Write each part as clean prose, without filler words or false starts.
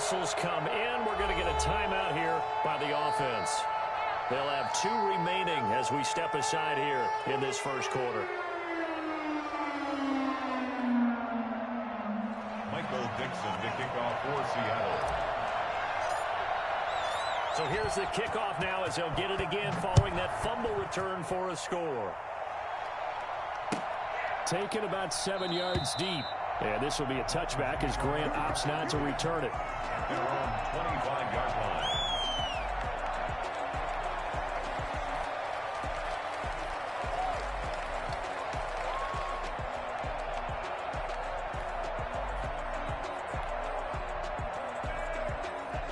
whistles come in. We're going to get a timeout here by the offense. They'll have 2 remaining as we step aside here in this first quarter. Michael Dixon to kick off for Seattle. So here's the kickoff now as they'll get it again following that fumble return for a score. Taken about 7 yards deep. And this will be a touchback as Grant opts not to return it. They're on 25-yard line.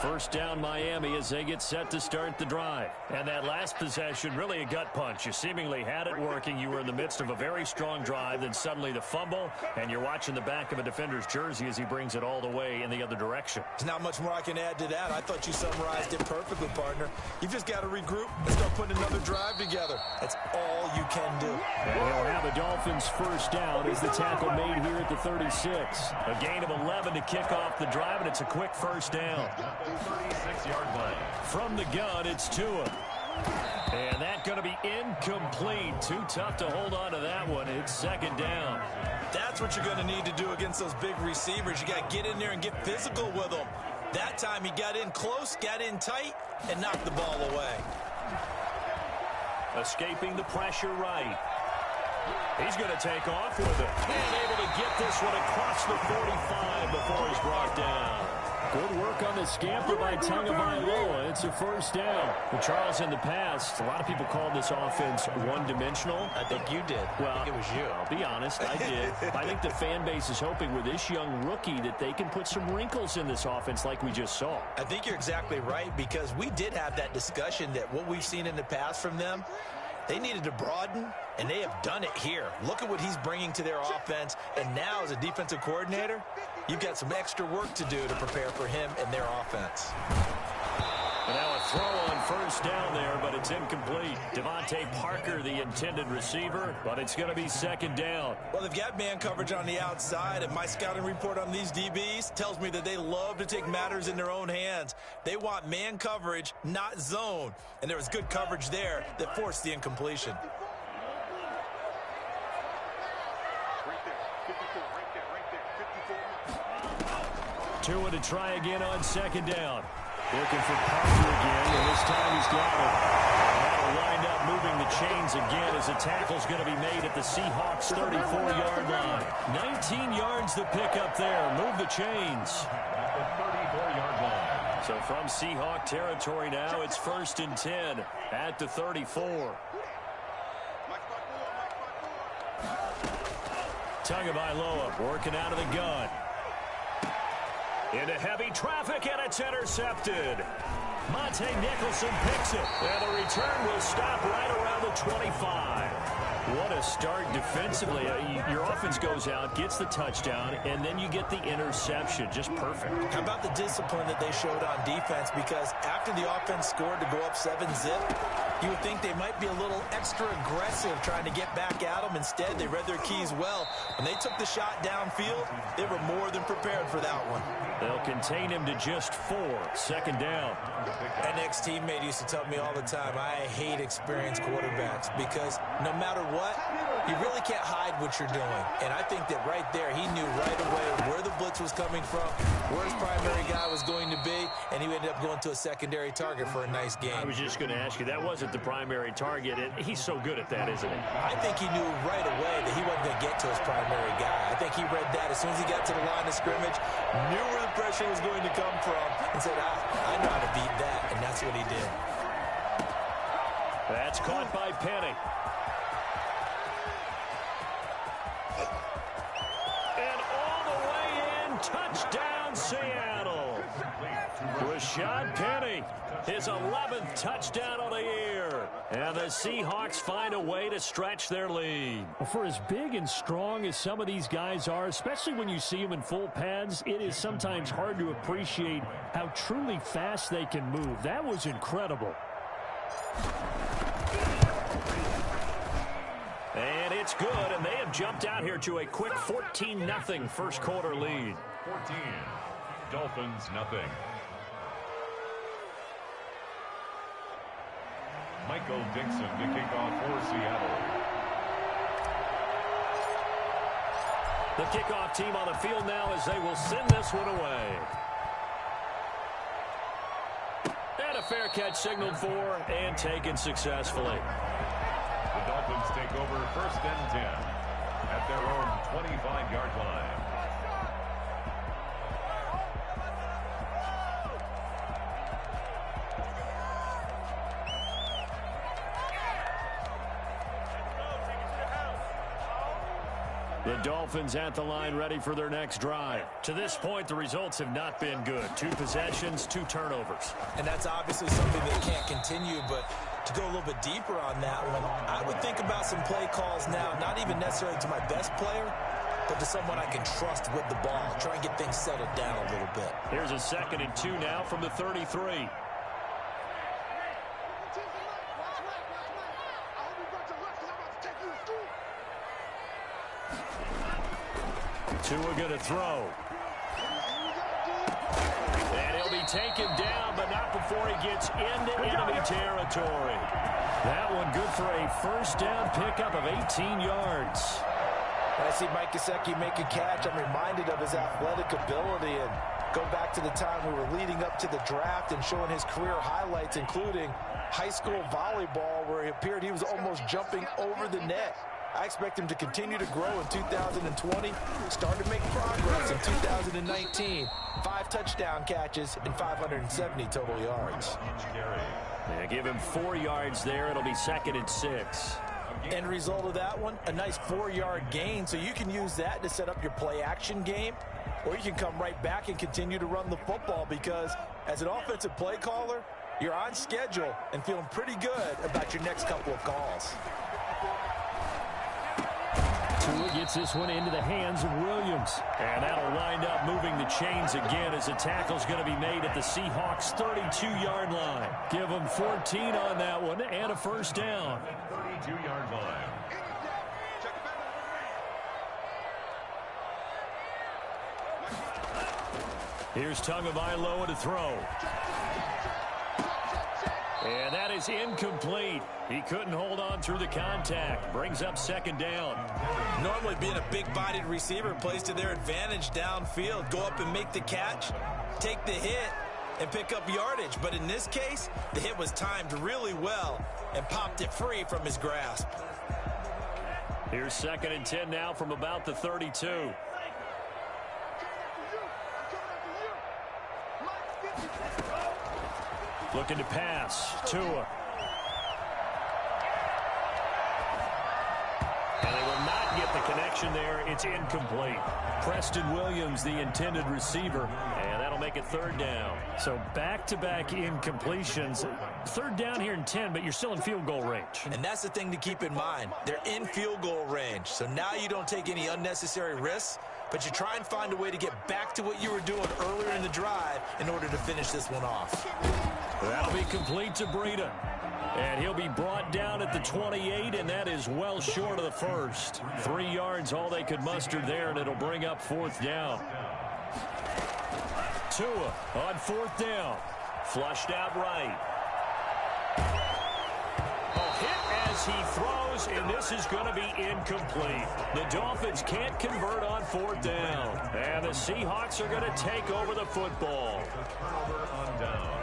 First down Miami as they get set to start the drive. And that last possession, really a gut punch. You seemingly had it working. You were in the midst of a very strong drive. Then suddenly the fumble, and you're watching the back of a defender's jersey as he brings it all the way in the other direction. There's not much more I can add to that. I thought you summarized it perfectly, partner. You've just got to regroup and start putting another drive together. That's all you can do. And he'll have the Dolphins first down as the tackle made here at the 36. A gain of 11 to kick off the drive, and it's a quick first down. 36-yard line. From the gun, it's Tua. And that's going to be incomplete. Too tough to hold on to that one. It's second down. That's what you're going to need to do against those big receivers. You got to get in there and get physical with them. That time he got in close, got in tight, and knocked the ball away. Escaping the pressure right. He's going to take off with it. And able to get this one across the 45 before he's brought down. Good work on the scamper by Tagovailoa. It's a first down. Well, Charles, in the past, a lot of people called this offense one-dimensional. I think you did. Well, I think it was you. I'll be honest, I did. I think the fan base is hoping with this young rookie that they can put some wrinkles in this offense like we just saw. I think you're exactly right, because we did have that discussion that what we've seen in the past from them, they needed to broaden, and they have done it here. Look at what he's bringing to their offense, and now as a defensive coordinator, you've got some extra work to do to prepare for him and their offense. And now a throw on first down there, but it's incomplete. Devontae Parker, the intended receiver, but it's going to be second down. Well, they've got man coverage on the outside, and my scouting report on these DBs tells me that they love to take matters in their own hands. They want man coverage, not zone. And there was good coverage there that forced the incompletion. Tua to try again on second down. Looking for Parker again, and this time he's got it. That'll wind up moving the chains again as the tackle's going to be made at the Seahawks' 34-yard line. 19 yards to pick up there. Move the chains. At the 34-yard line. So from Seahawk territory now, it's 1st and 10 at the 34. Tagovailoa working out of the gun. Into heavy traffic, and it's intercepted. Monte Nicholson picks it, and the return will stop right around the 25. What a start defensively. Your offense goes out, gets the touchdown, and then you get the interception. Just perfect. How about the discipline that they showed on defense? Because after the offense scored to go up 7-zip, you would think they might be a little extra aggressive trying to get back at them. Instead, they read their keys well. When they took the shot downfield, they were more than prepared for that one. They'll contain him to just 4. Second down. An ex-teammate used to tell me all the time, I hate experienced quarterbacks because no matter what, you really can't hide what you're doing. And I think that right there, he knew right away where the blitz was coming from, where his primary guy was going to be, and he ended up going to a secondary target for a nice game. I was just going to ask you, that wasn't the primary target, and he's so good at that, isn't he? I think he knew right away that he wasn't going to get to his primary guy. I think he read that as soon as he got to the line of scrimmage, knew where the pressure was going to come from, and said, I know how to beat that, and that's what he did. That's caught by Penny. And all the way in, touchdown Seattle. Rashad Penny, his 11th touchdown of the year. And the Seahawks find a way to stretch their lead. For as big and strong as some of these guys are, especially when you see them in full pads, it is sometimes hard to appreciate how truly fast they can move. That was incredible. And it's good, and they have jumped out here to a quick 14-0 first quarter lead. 14. Dolphins, nothing. Michael Dixon to kick off for Seattle. The kickoff team on the field now as they will send this one away. And a fair catch signaled for and taken successfully. The Dolphins take over 1st and 10 at their own 25-yard line. The Dolphins at the line ready for their next drive. To this point, the results have not been good. 2 possessions, 2 turnovers. And that's obviously something that can't continue, but to go a little bit deeper on that one, I would think about some play calls now, not even necessarily to my best player, but to someone I can trust with the ball. Try and get things settled down a little bit. Here's a 2nd and 2 now from the 33. Tua going to throw. And he'll be taken down, but not before he gets into enemy territory. That one good for a 1st down pickup of 18 yards. When I see Mike Gesicki make a catch, I'm reminded of his athletic ability, and go back to the time we were leading up to the draft and showing his career highlights, including high school volleyball, where he appeared he was almost jumping over the net. I expect him to continue to grow in 2020, start to make progress in 2019. 5 touchdown catches and 570 total yards. Yeah, give him 4 yards there. It'll be 2nd and 6. End result of that one, a nice 4-yard gain, so you can use that to set up your play-action game, or you can come right back and continue to run the football, because as an offensive play caller, you're on schedule and feeling pretty good about your next couple of calls. Tua gets this one into the hands of Williams. And that'll wind up moving the chains again as the tackle's going to be made at the Seahawks' 32-yard line. Give them 14 on that one and a 1st down. 32-yard line. Here's Tagovailoa to throw. And that is incomplete. He couldn't hold on through the contact. Brings up 2nd down. Normally being a big-bodied receiver plays to their advantage downfield. Go up and make the catch, take the hit, and pick up yardage. But in this case, the hit was timed really well and popped it free from his grasp. Here's 2nd and 10 now from about the 32. Looking to pass. Tua. And they will not get the connection there. It's incomplete. Preston Williams, the intended receiver. And that'll make it 3rd down. So back-to-back incompletions. 3rd down here in 10, but you're still in field goal range. And that's the thing to keep in mind. They're in field goal range. So now you don't take any unnecessary risks, but you try and find a way to get back to what you were doing earlier in the drive in order to finish this one off. That'll be complete to Breida. And he'll be brought down at the 28, and that is well short of the 1st. 3 yards, all they could muster there, and it'll bring up 4th down. Tua on 4th down. Flushed out right. A hit as he throws, and this is going to be incomplete. The Dolphins can't convert on 4th down. And the Seahawks are going to take over the football. Turnover on down.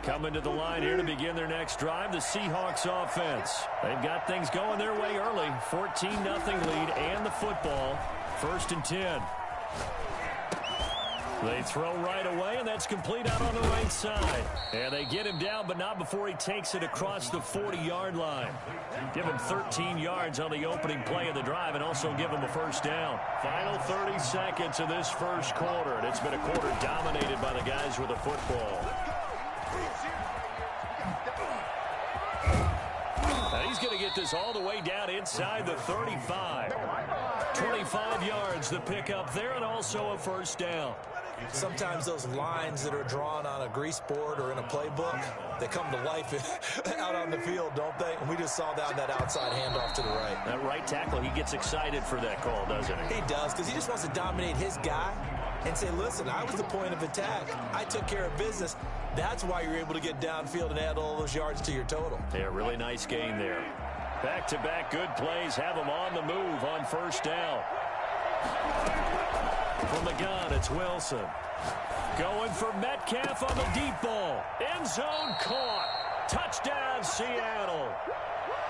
Coming to the line here to begin their next drive, the Seahawks offense. They've got things going their way early. 14-0 lead and the football. 1st and 10. They throw right away, and that's complete out on the right side. And they get him down, but not before he takes it across the 40-yard line. Give him 13 yards on the opening play of the drive and also give him a 1st down. Final 30 seconds of this 1st quarter, and it's been a quarter dominated by the guys with the football. And he's going to get this all the way down inside the 35. 25 yards the pickup there, and also a 1st down. Sometimes those lines that are drawn on a grease board or in a playbook, they come to life out on the field, don't they? And we just saw that outside handoff to the right. That right tackle, he gets excited for that call, doesn't he? He does, because he just wants to dominate his guy and say, listen, I was the point of attack. I took care of business. That's why you're able to get downfield and add all those yards to your total. Yeah, really nice gain there. Back-to-back good plays have him on the move on first down. From the gun, it's Wilson. Going for Metcalf on the deep ball. End zone caught. Touchdown, Seattle.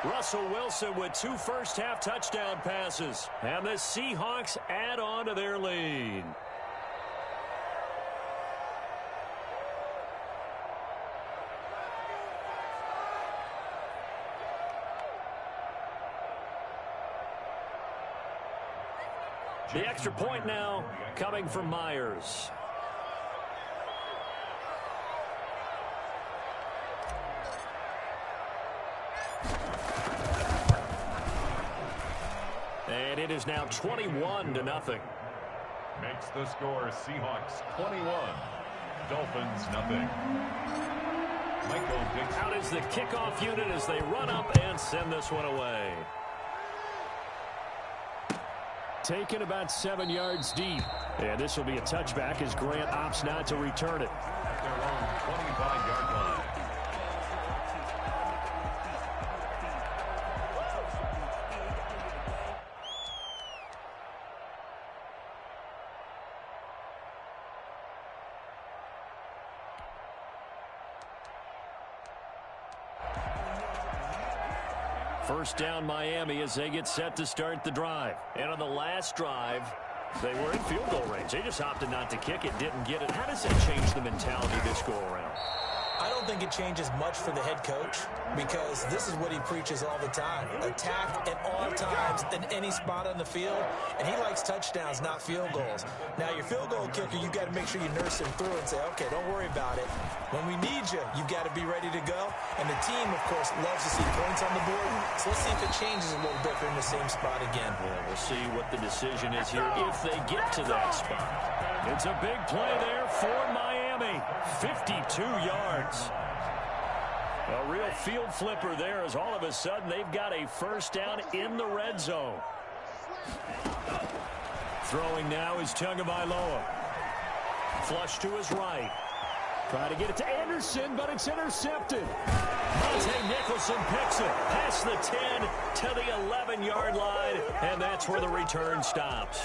Russell Wilson with 2 first-half touchdown passes. And the Seahawks add on to their lead. The extra point now coming from Myers. And it is now 21-0. Makes the score Seahawks 21, Dolphins nothing. Michael Dixon. Out is the kickoff unit as they run up and send this one away. Taken about 7 yards deep. And this will be a touchback as Grant opts not to return it. At their own 25-yard line. First down Miami as they get set to start the drive. And on the last drive, they were in field goal range. They just opted not to kick it, didn't get it. How does that change the mentality this go around? I don't think it changes much for the head coach because this is what he preaches all the time. Attack at all times in any spot on the field, and he likes touchdowns, not field goals. Now, your field goal kicker, you've got to make sure you nurse him through and say, okay, don't worry about it. When we need you, you've got to be ready to go. And the team, of course, loves to see points on the board. So let's see if it changes a little bit. They're in the same spot again. Yeah, we'll see what the decision is here if they get to that spot. It's a big play there for Miami. 52 yards. A real field flipper there as all of a sudden they've got a first down in the red zone. Throwing now is Tagovailoa. Flush to his right. Trying to get it to Anderson, but it's intercepted. Monte Nicholson picks it past the 10 to the 11-yard line, and that's where the return stops.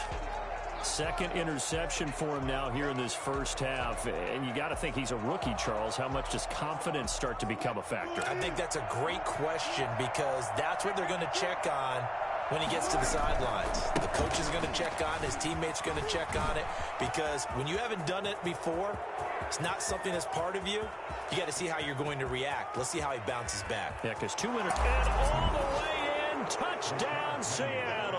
Second interception for him now here in this first half. And you got to think he's a rookie, Charles. How much does confidence start to become a factor? I think that's a great question because that's what they're going to check on when he gets to the sidelines. The coach is going to check on, his teammates are going to check on it because when you haven't done it before, it's not something that's part of you. You got to see how you're going to react. Let's see how he bounces back. Yeah, because 2 minutes and all the way in. Touchdown, Seattle.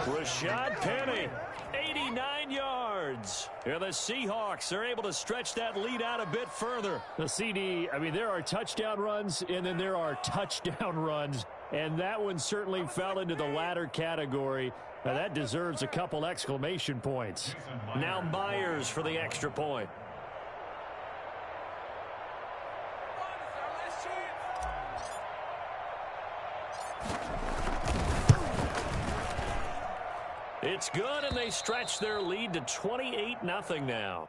Rashad Penny, 89 yards. And the Seahawks are able to stretch that lead out a bit further. The CD, I mean, there are touchdown runs, and then there are touchdown runs. And that one certainly fell into the latter category. Now, that deserves a couple exclamation points. Now Myers for the extra point. It's good, and they stretch their lead to 28-0 now.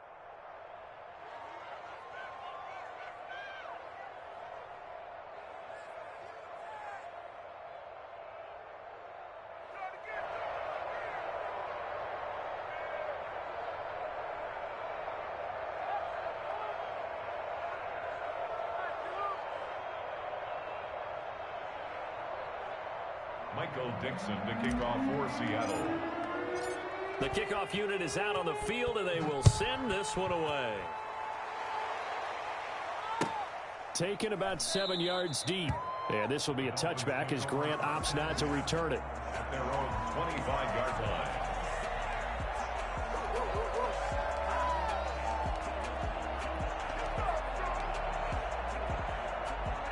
Michael Dixon to kick off for Seattle. The kickoff unit is out on the field, and they will send this one away. Taken about 7 yards deep. And this will be a touchback as Grant opts not to return it. At their own 25-yard line.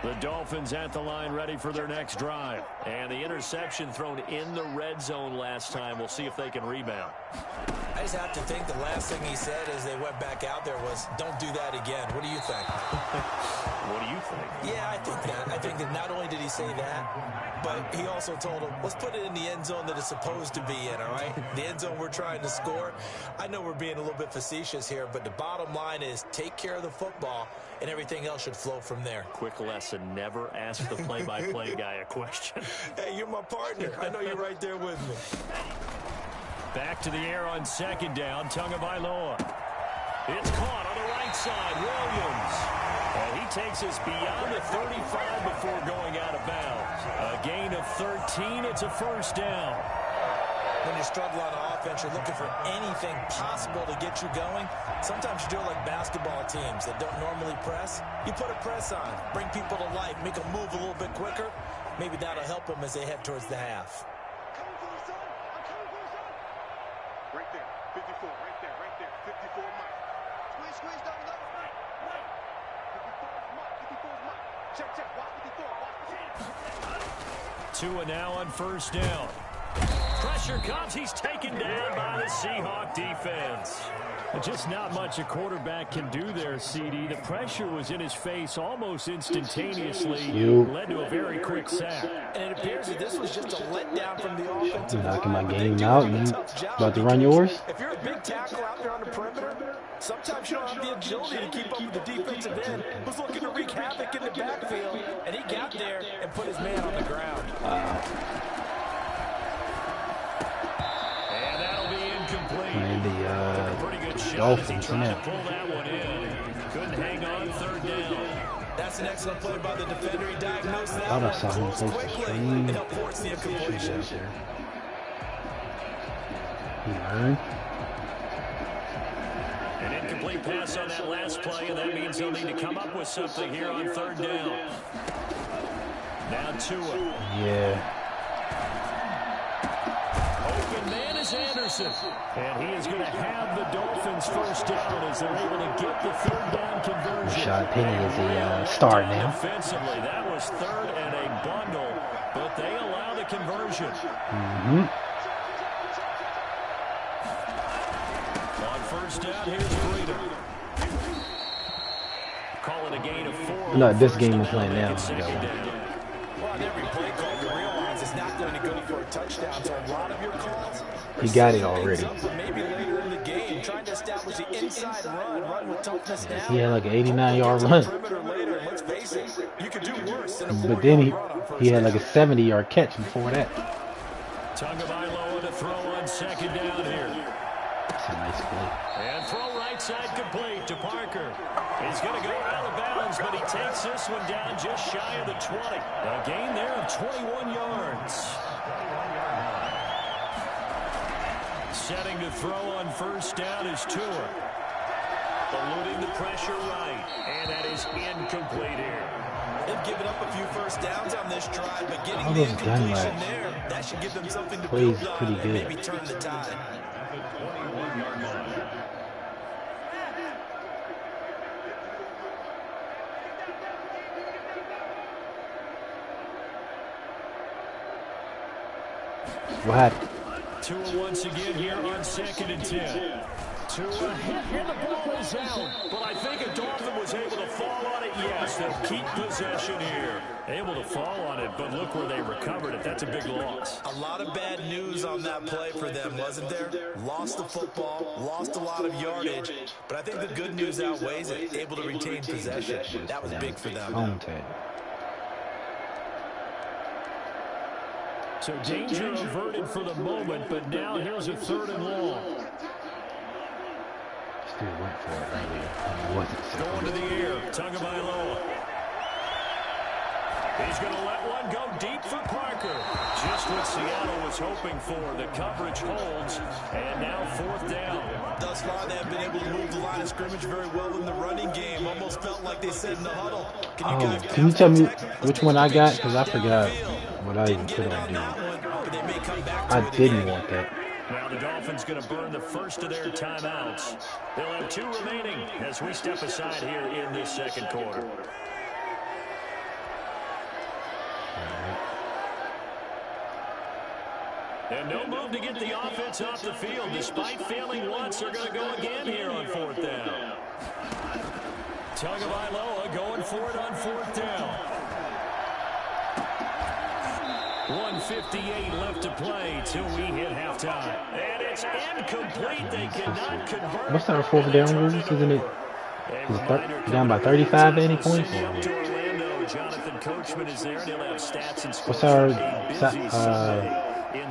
The Dolphins at the line ready for their next drive. And the interception thrown in the red zone last time. We'll see if they can rebound. I just have to think the last thing he said as they went back out there was, don't do that again. What do you think? What do you think? Yeah, I think that. I think that not only did he say that, but he also told him, let's put it in the end zone that it's supposed to be in, all right? The end zone we're trying to score. I know we're being a little bit facetious here, but the bottom line is take care of the football, and everything else should flow from there. Quick lesson, never ask the play-by-play guy a question. Hey, you're my partner. I know you're right there with me. Back to the air on second down, Tagovailoa. It's caught on the right side, Williams. And he takes us beyond the 35 before going out of bounds. A gain of 13, it's a first down. When you struggle on offense, you're looking for anything possible to get you going. Sometimes you do it like basketball teams that don't normally press. You put a press on, bring people to life, make them move a little bit quicker. Maybe that'll help them as they head towards the half. Right there, 54, right there, 54 Mike. Squeeze down the left. Right. 54 Mike. Check, watch 54, Tua now on first down. Pressure comes. He's taken down by the Seahawk defense. Just not much a quarterback can do there, CD. The pressure was in his face almost instantaneously. Led to a very quick sack. And it appears that this was just a letdown from the offensive line. Knocking my game out. You about to run yours? If you're a big tackle out there on the perimeter, sometimes you don't have the agility to keep up with the defensive end who's looking to wreak havoc in the backfield. And he got there and put his man on the ground. And that'll be incomplete. And the Pretty good shot as he Dolphins, tried to pull that one in. Couldn't hang on third down. That's an excellent play by the defender. He diagnosed that. I saw him close close to quickly screen. and aborts the incompletion. He learned. An incomplete pass on that last play, and that means they'll need to come up with something here on third down. Now Tua. Yeah. Open man is Anderson. And he is going to have the Dolphins first down as they're able to get the third down conversion. Rashad Penny is a star now. Defensively, that was third and a bundle, but they allow the conversion. On first down, here's Breida. Call it a gain of 4. No, this game we're playing now. Well, on every play call, you realize it's not going to go for a touchdown. So a lot of your calls, He got it already. maybe later in the game, trying to establish the inside run with toughness now. He had like an 89-yard run. Later, let's face it, you could do worse than a But then he had down. like a 70-yard catch before that. Tagovailoa to throw on second down here. That's a nice play. And throw right side complete to Parker. He's going to go out of bounds, but he takes this one down just shy of the 20. A gain there of 21 yards. Setting to throw on first down is Tua. Eluding the pressure right, and that is incomplete here. They've given up a few first downs on this drive, but getting All the those gun incompletion rights. there, that should give them something to Plays build on pretty and good. maybe turn the tide. What happened? Tua once again here on second and 10. Tua hit, and the ball is out. But I think a Dolphin was able to fall on it. Yes, they'll keep possession here. Able to fall on it, but look where they recovered it. That's a big loss. A lot of bad news on that play for them, wasn't there? Lost the football, lost a lot of yardage, but I think the good news outweighs it. Able to retain possession. That was big for them. Phone tag. So danger averted for the moment, but now here's a third and long. Still went for it earlier. It wasn't Going to the air, Tagovailoa. He's going to let one go deep for Parker. Just what Seattle was hoping for. The coverage holds, and now fourth down. Thus far, they have been able to move the line of scrimmage very well in the running game. Almost felt like they said in the huddle. Can you tell me which one I got? Because I forgot what I even put on dude. I didn't want that. Now the Dolphins going to burn the first of their timeouts. They'll have 2 remaining as we step aside here in this second quarter. And no move to get the offense off the field. Despite failing once, they're going to go again here on 4th down. Tagovailoa going for it on 4th down. 1:58 left to play till we hit halftime. And it's incomplete. They cannot convert. What's our 4th down rules? Isn't it? Is it down by 35 at any point? Jonathan Coachman is there, and he'll have stats and scores. What's our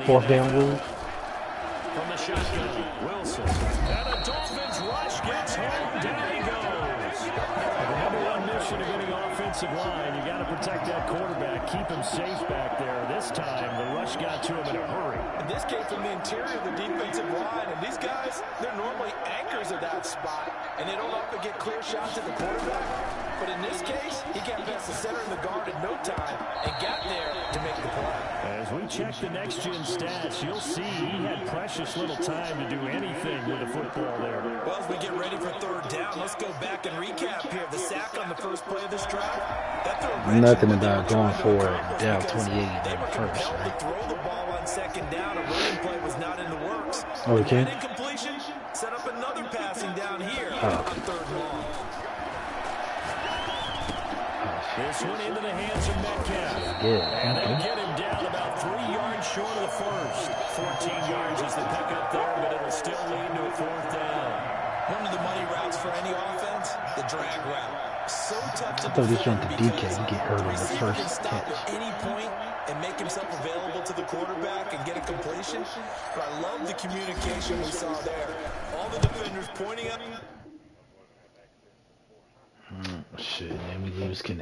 4th down rule? From the shotgun, Wilson. And a Dolphins rush gets home. Down he goes. The #1 mission of any offensive line, you got to protect that quarterback, keep him safe back there. This time, the rush got to him in a hurry. And this came from the interior of the defensive line, and these guys, they're normally anchors at that spot, and they don't often get clear shots at the quarterback. But in this case, he got past the center and the guard in no time and got there to make the play. As we check the next-gen stats, you'll see he had precious little time to do anything with the football there. Well, as we get ready for 3rd down, let's go back and recap here. The sack on the first play of this drive. Nothing about going for it down 28 They were first, compelled right? to throw the ball on 2nd down. A running play was not in the works. Okay. That incompletion set up another passing down here on 3rd and long. This one into the hands of Metcalf. And they'll get him down about 3 yards short of the first. 14 yards is the pickup there, but it'll still lead to a 4th down. One of the money routes for any offense, the drag route. So tough to I thought he defend jumped to because DK and get hurt on the receiver can first stop catch. at any point and make himself available to the quarterback and get a completion. But I love the communication we saw there. All the defenders pointing up. Shit, man, we lose connection.